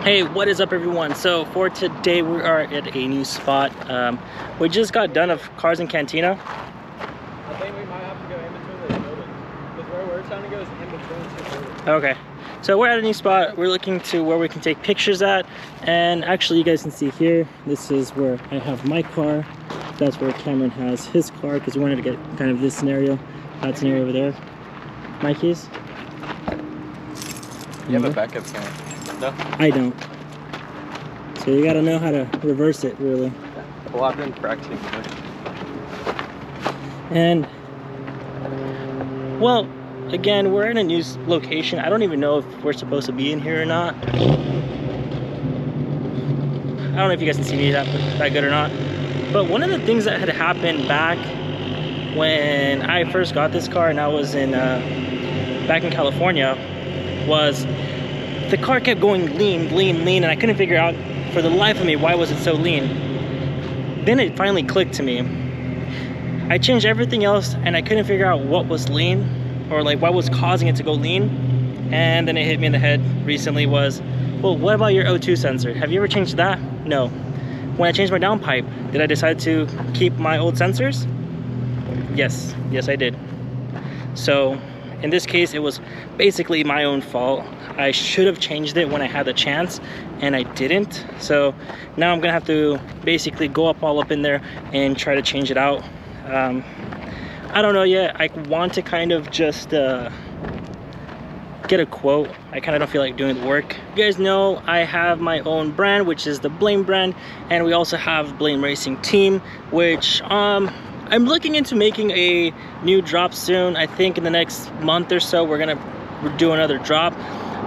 Hey, what is up everyone? So for today we are at a new spot. We just got done of Cars and Cantina. I think we might have to go in between those buildings because where we're trying to go is in between two buildings. Okay, so we're at a new spot. We're looking to where we can take pictures at, and actually you guys can see here, this is where I have my car. That's where Cameron has his car because we wanted to get kind of this scenario. That scenario over there. My keys? You have a backup camera? No? I don't. So you gotta know how to reverse it, really. Well, I've been practicing. And, well, again, we're in a new location. I don't even know if we're supposed to be in here or not. I don't know if you guys can see me that good or not. But one of the things that had happened back when I first got this car and I was in back in California was the car kept going lean, and I couldn't figure out for the life of me why was it so lean. Then it finally clicked to me. I changed everything else and I couldn't figure out what was lean or like what was causing it to go lean. And then it hit me in the head recently was, well, what about your O2 sensor? Have you ever changed that? No. When I changed my downpipe, did I decide to keep my old sensors? Yes I did. So in this case, it was basically my own fault. I should have changed it when I had the chance and I didn't. So now I'm gonna have to basically go all up in there and try to change it out. I don't know yet. I want to kind of just get a quote. I kind of don't feel like doing the work. You guys know I have my own brand, which is the Blame brand, and we also have Blame Racing Team, which I'm looking into making a new drop soon. I think in the next month or so we're gonna do another drop.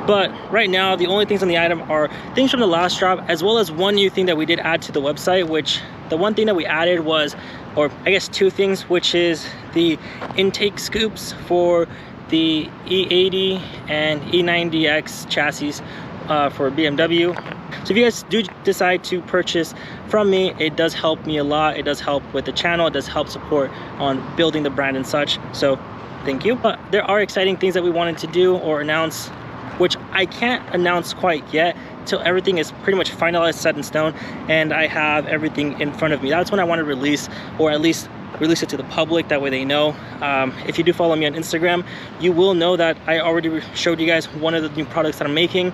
But right now the only things on the item are things from the last drop, as well as one new thing that we did add to the website, which the one thing that we added was, or I guess two things, which is the intake scoops for the E80 and E90X chassis for BMW. So if you guys do decide to purchase from me, it does help me a lot. It does help with the channel. It does help support on building the brand and such. So thank you. But there are exciting things that we wanted to do or announce, which I can't announce quite yet till everything is pretty much finalized, set in stone, and I have everything in front of me. That's when I want to release, or at least release it to the public, that way they know. If you do follow me on Instagram, you will know that I already showed you guys one of the new products that I'm making,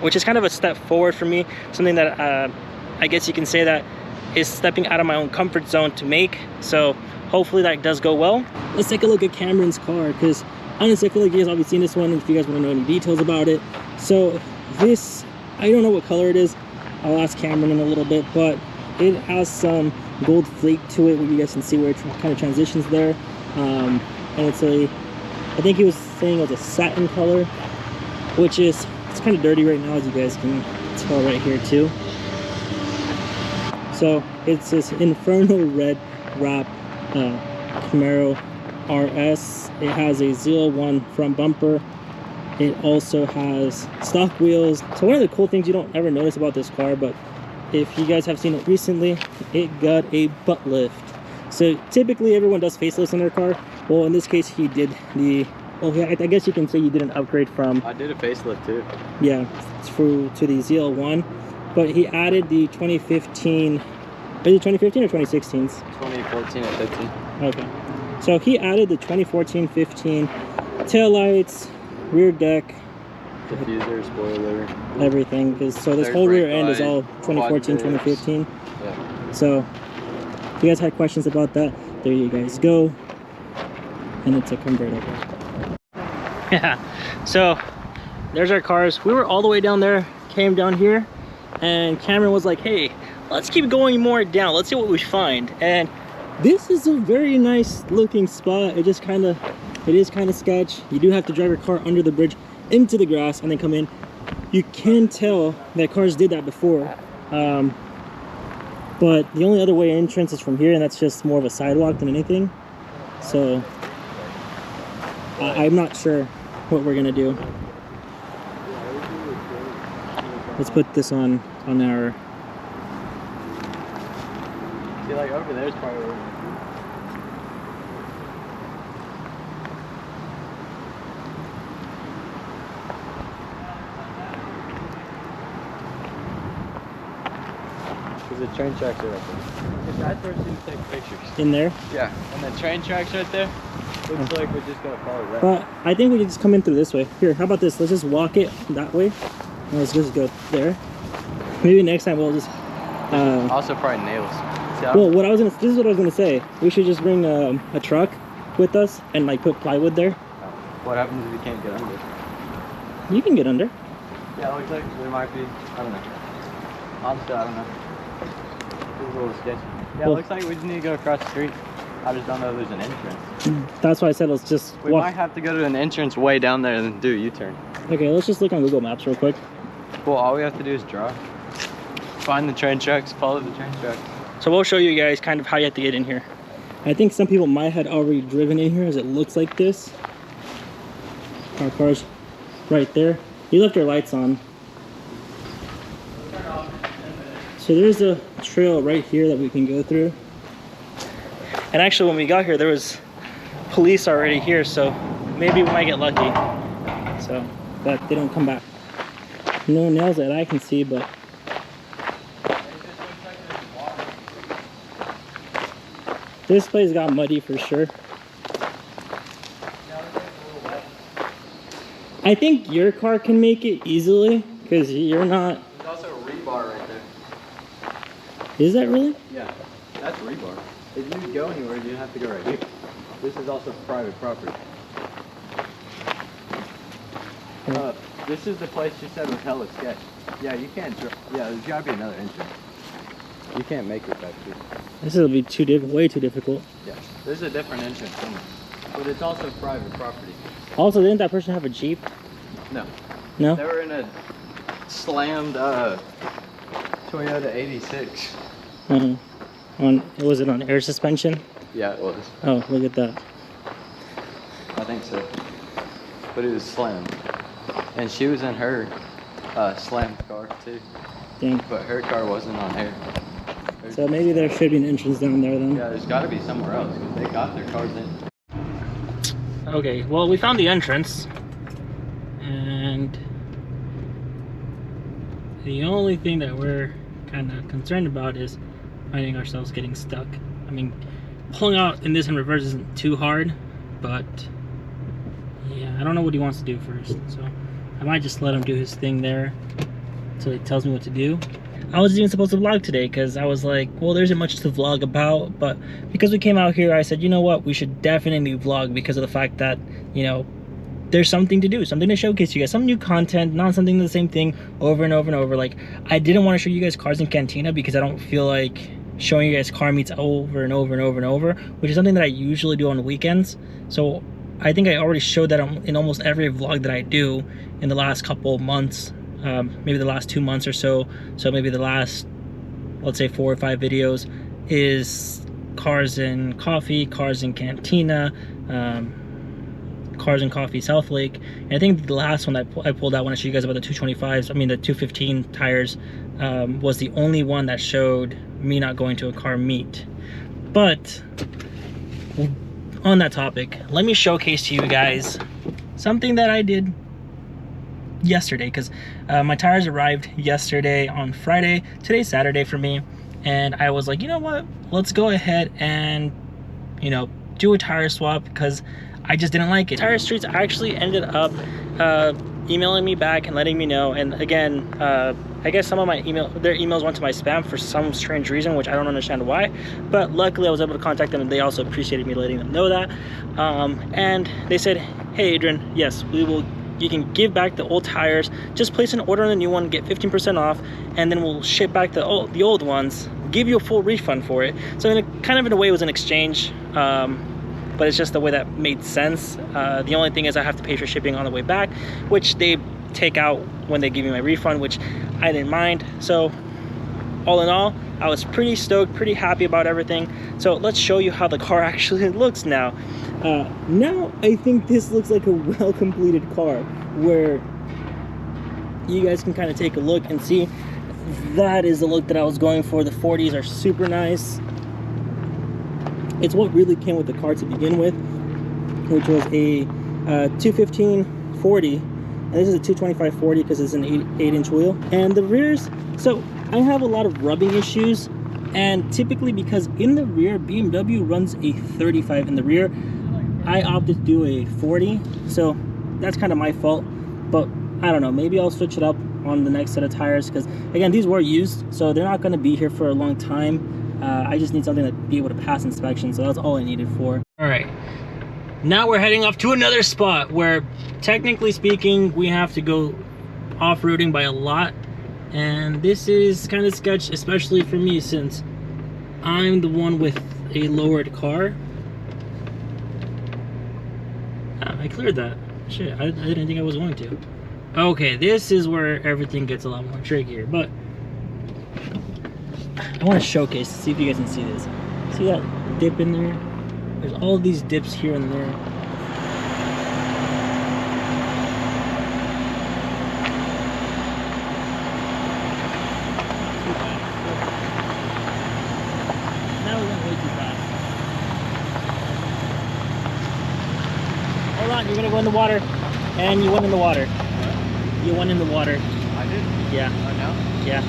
which is kind of a step forward for me, something that I guess you can say that is stepping out of my own comfort zone to make. So hopefully that does go well. Let's take a look at Cameron's car, because honestly I feel like you guys already seen this one if you guys want to know any details about it. So this, I don't know what color it is. I'll ask Cameron in a little bit, but it has some gold flake to it, where you guys can see where it kind of transitions there. And it's a, I think he was saying it was a satin color, which is, it's kind of dirty right now, as you guys can tell right here too. So it's this Inferno red wrap Camaro RS. It has a 01 front bumper. It also has stock wheels. So one of the cool things you don't ever notice about this car, but if you guys have seen it recently, it got a butt lift. So typically everyone does facelifts on their car. Well, in this case he did the, well, I guess you can say you did an upgrade from, I did a facelift too. yeah, through to the ZL1, but he added the 2015, is it 2015 or 2016? 2014 and 15. Okay, so he added the 2014-15 taillights, rear deck, Diffuser, spoiler, everything. Because so this there's whole rear brake end is light, all 2014, quad grips. 2015. Yeah. So if you guys had questions about that, there you guys go. And it's a convertible. Yeah, so there's our cars. We were all the way down there, came down here, and Cameron was like, hey, let's keep going more down, let's see what we find. And this is a very nice looking spot. It just kind of, it is kind of sketch. You do have to drive your car under the bridge into the grass and then come in. You can tell that cars did that before, but the only other way entrance is from here, and that's just more of a sidewalk than anything. So I'm not sure what we're gonna do. Let's put this on our, See, like over there's probably where Because the train tracks are right there. If that's where students take pictures. In there? Yeah. And the train tracks right there. Looks like we're just gonna follow that. But I think we can just come in through this way. Here, how about this? Let's just walk it that way. And let's just go there. Maybe next time we'll just. Also, probably nails. Well, this is what I was gonna say. We should just bring a truck with us and like put plywood there. What happens if you can't get under? You can get under. Yeah, it looks like there might be. I don't know. Honestly, I don't know. It's a little sketchy. Yeah, Well, it looks like we just need to go across the street. I just don't know if there's an entrance. That's why I said let's just We walk. might have to go to an entrance way down there and then do a U-turn. Okay, let's just look on Google Maps real quick. Well, all we have to do is drive. Find the train tracks, follow the train tracks. So we'll show you guys kind of how you have to get in here. I think some people might have already driven in here as it looks like this. Our car's right there. You left your lights on. So there's a trail right here that we can go through. And actually when we got here there was police already here, so maybe we might get lucky. So, but they don't come back. No nails that I can see, but this place got muddy for sure. I think your car can make it easily because you're not. There's also a rebar right there. Is that really? Yeah, that's rebar. If you would go anywhere, you'd have to go right here. This is also private property. This is the place you said was hella sketch. Yeah, you can't. Yeah, there's gotta be another entrance. You can't make it back here. This will be way too difficult. Yeah, there's a different entrance somewhere, but it's also private property. Also, didn't that person have a Jeep? No. No? They were in a slammed Toyota 86. Was it on air suspension? Yeah, it was. Oh, look at that. I think so. But it was slammed. And she was in her slammed car too. Dang. But her car wasn't on air. So maybe there should be an entrance down there then. Yeah, there's got to be somewhere else because they got their cars in. Okay, well we found the entrance. And the only thing that we're kind of concerned about is finding ourselves getting stuck. I mean, pulling out in this in reverse isn't too hard, but yeah, I don't know what he wants to do first. So I might just let him do his thing there until he tells me what to do. I was even supposed to vlog today because I was like, well, there isn't much to vlog about, but because we came out here, I said, you know what, we should definitely vlog because of the fact that, you know, there's something to do, something to showcase you guys, some new content, not something the same thing over and over and over. Like, I didn't want to show you guys cars in Cantina because I don't feel like showing you guys car meets over and over and over and over, which is something that I usually do on the weekends. So I think I already showed that in almost every vlog that I do in the last couple of months. Maybe the last 2 months or so. So maybe the last, let's say 4 or 5 videos is cars and coffee, cars in Cantina, cars and coffee South Lake. And I think the last one that I pulled out when I showed you guys about the 225s, I mean the 215 tires, was the only one that showed me not going to a car meet. But on that topic, let me showcase to you guys something that I did yesterday, because my tires arrived yesterday on Friday. Today's Saturday for me, and I was like, you know what, let's go ahead and, you know, do a tire swap because I just didn't like it. Tire Streets actually ended up emailing me back and letting me know, and again, I guess some of their emails went to my spam for some strange reason, which I don't understand why, but luckily I was able to contact them and they also appreciated me letting them know that. And they said, hey Adrian, yes, you can give back the old tires, just place an order on the new one, get 15% off, and then we'll ship back the old ones, give you a full refund for it. So kind of in a way it was an exchange, but it's just the way that made sense. The only thing is I have to pay for shipping on the way back, which they take out when they give me my refund, which I didn't mind. So all in all, I was pretty stoked, pretty happy about everything. So let's show you how the car actually looks now. Now I think this looks like a well-completed car, where you guys can kind of take a look and see that is the look that I was going for. The 40s are super nice. It's what really came with the car to begin with, which was a 215 40, and this is a 225 40 because it's an 8-inch wheel. And the rears, so I have a lot of rubbing issues, and typically because in the rear, BMW runs a 35 in the rear, I opted to do a 40, so that's kind of my fault. But I don't know, maybe I'll switch it up on the next set of tires, because again, these were used, so they're not going to be here for a long time. I just need something to be able to pass inspection, so that's all I needed for. All right, now we're heading off to another spot where, technically speaking, we have to go off-roading by a lot, and this is kind of sketch, especially for me since I'm the one with a lowered car. I cleared that. Shit, I didn't think I was going to. Okay, this is where everything gets a lot more trickier, but I want to showcase, see if you guys can see this. See that dip in there? There's all these dips here and there. Now we're going way too fast. Hold on, you're going to go in the water. And you went in the water. You went in the water. I did? Yeah. Oh, no? Yeah.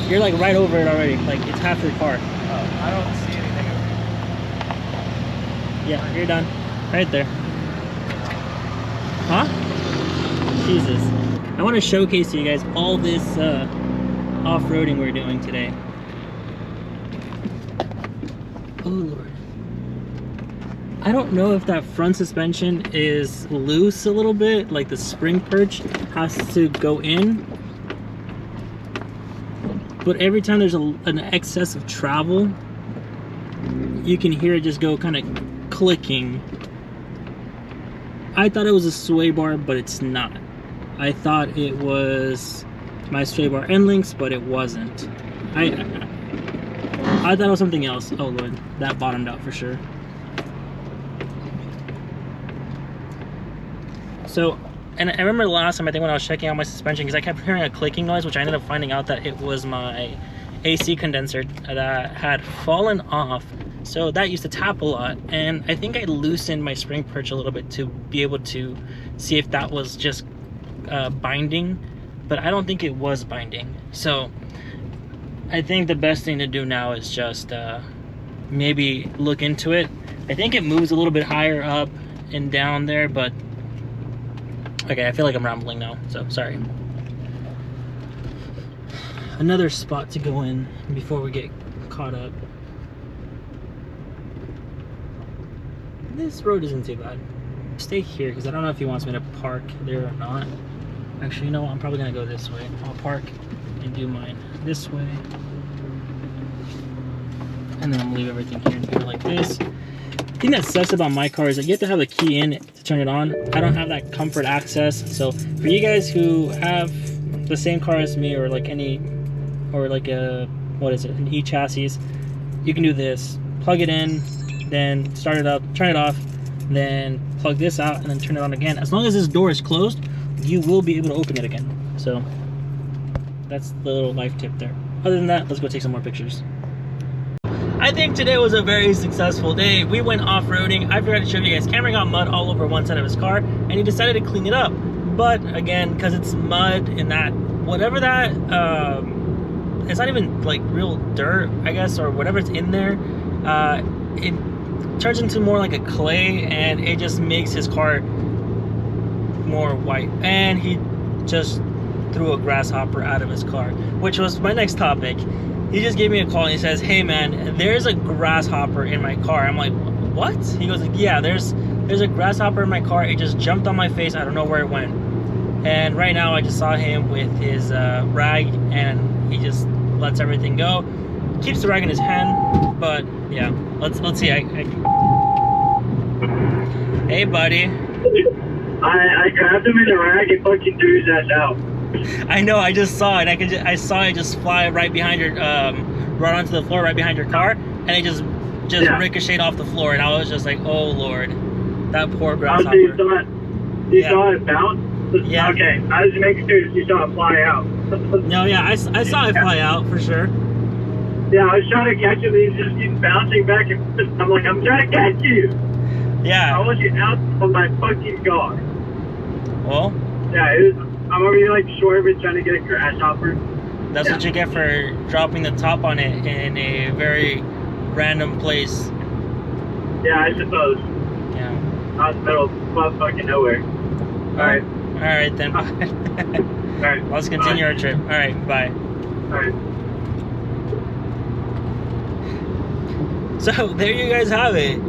You're like right over it already. Like it's half your car. Oh, I don't see anything over here. Yeah, you're done. Right there. Huh? Jesus. I want to showcase to you guys all this off-roading we're doing today. Oh Lord. I don't know if that front suspension is loose a little bit, like the spring perch has to go in. But every time there's an excess of travel, you can hear it just go kind of clicking. I thought it was a sway bar, but it's not. I thought it was my sway bar end links, but it wasn't. I thought it was something else. Oh Lord, that bottomed out for sure. So, and I remember the last time, I think when I was checking out my suspension, because I kept hearing a clicking noise, which I ended up finding out that it was my AC condenser that had fallen off. So that used to tap a lot, and I think I loosened my spring perch a little bit to be able to see if that was just binding, but I don't think it was binding. So I think the best thing to do now is just maybe look into it. I think it moves a little bit higher up and down there, but okay, I feel like I'm rambling now, so sorry. Another spot to go in before we get caught up. This road isn't too bad. Stay here, because I don't know if he wants me to park there or not. Actually, you know what? I'm probably going to go this way. I'll park and do mine this way. And then I'm going to leave everything here and do it like this. The thing that sucks about my car is that you have to have a key in to turn it on. I don't have that comfort access. So for you guys who have the same car as me, or like any, or like a, what is it, an e-chassis, you can do this. Plug it in, then start it up, turn it off, then plug this out, and then turn it on again. As long as this door is closed, you will be able to open it again. So that's the little life tip there. Other than that, let's go take some more pictures. I think today was a very successful day. We went off-roading. I forgot to show you guys, Cameron got mud all over one side of his car, and he decided to clean it up. But again, because it's mud and that, whatever that, it's not even like real dirt, I guess, or whatever's in there, it turns into more like a clay, and it just makes his car more white. And he just threw a grasshopper out of his car, which was my next topic. He just gave me a call and he says, hey man, there's a grasshopper in my car. I'm like, what? He goes, yeah, there's a grasshopper in my car. It just jumped on my face. I don't know where it went. And right now I just saw him with his rag, and he just lets everything go. Keeps the rag in his hand, but yeah, let's see. Hey buddy. I grabbed him in the rag and fucking threw his ass out. I know, I just saw it. I saw it just fly right behind your, right onto the floor right behind your car, and it just ricocheted off the floor, and I was just like, oh Lord, that poor grasshopper. You saw it bounce? Yeah. Okay, I was making sure you saw it fly out. No, yeah, I saw it fly out for sure. Yeah, I was trying to catch him, and he's just bouncing back and forth. I'm like, I'm trying to catch you. Yeah. I want you out of my fucking car. Well. Yeah, it was. I'm over here like short of it trying to get a grasshopper. That's what you get for dropping the top on it in a very random place. Yeah, I suppose. Yeah. Out in the middle of motherfucking nowhere. Alright. Alright then. Alright. Let's continue our trip. Alright, bye. Alright. So there you guys have it.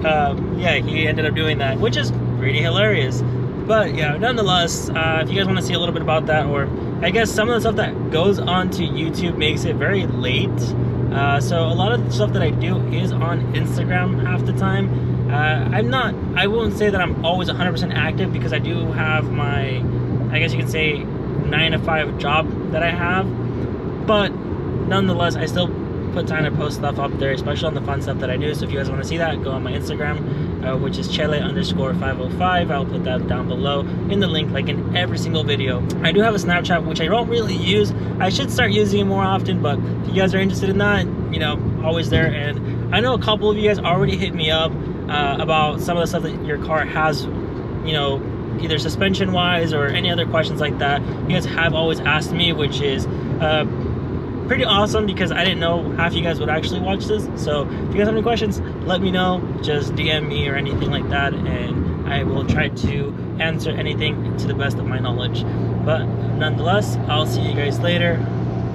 Yeah, he ended up doing that, which is pretty hilarious. But yeah, nonetheless, if you guys want to see a little bit about that, or I guess some of the stuff that goes onto YouTube makes it very late. So a lot of the stuff that I do is on Instagram half the time. I won't say that I'm always 100% active because I do have my, I guess you can say, 9 to 5 job that I have. But nonetheless, I still put time to post stuff up there, especially on the fun stuff that I do. So if you guys want to see that, go on my Instagram, which is Chele_505. I'll put that down below in the link, like in every single video. I do have a Snapchat, which I don't really use. I should start using it more often, but if you guys are interested in that, you know, always there. And I know a couple of you guys already hit me up about some of the stuff that your car has, you know, either suspension wise or any other questions like that. You guys have always asked me, which is pretty awesome because I didn't know half you guys would actually watch this. So if you guys have any questions, let me know. Just DM me or anything like that, and I will try to answer anything to the best of my knowledge. But nonetheless, I'll see you guys later.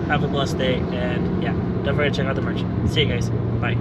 Have a blessed day, and yeah, don't forget to check out the merch. See you guys. Bye.